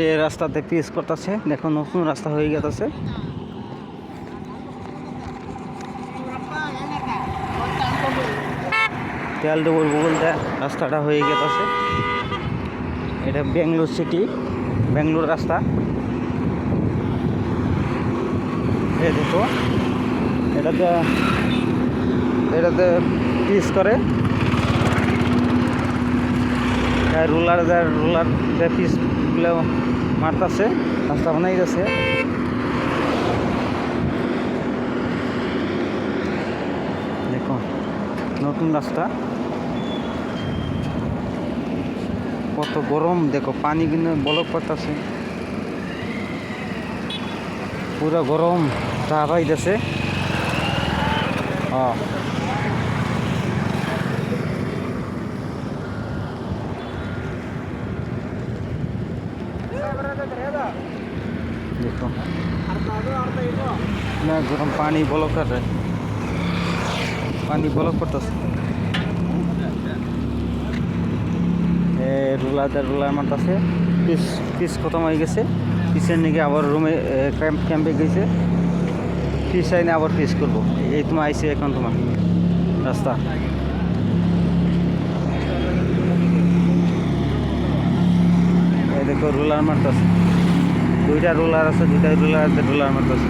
এ রাস্তাতে পিচ করতেছে, দেখো নতুন রাস্তা হয়ে গেছে। তেল ডুবুর বগলটা রাস্তাটা হয়ে গেছে। এটা বেঙ্গলোর সিটি, বেঙ্গলোর রাস্তা। এই দেখো এটাতে পিচ করে রুলার পিচগুলো মারতেছে, রাস্তা বানাই গেছে। দেখো নতুন রাস্তা, কত গরম দেখো, পানি কিন্তু বলক পড়তেছে, পুরো গরম তাপ আইতেছে। দেখো না গরম পানি বলক কাটে, পানি বলক পড়তেছে। রুলার মারতেছে, পিস খতম হয়ে গেছে। পিসের নাকি আবার রুমে ক্যাম্পে গেছে, পিস আইনে আবার পিস করবো। এই তোমার আইসে এখন তোমার রাস্তা। এই দেখো রুলার মারতেছে, দুইটা রুলার আছে, রুলার মারতেছে।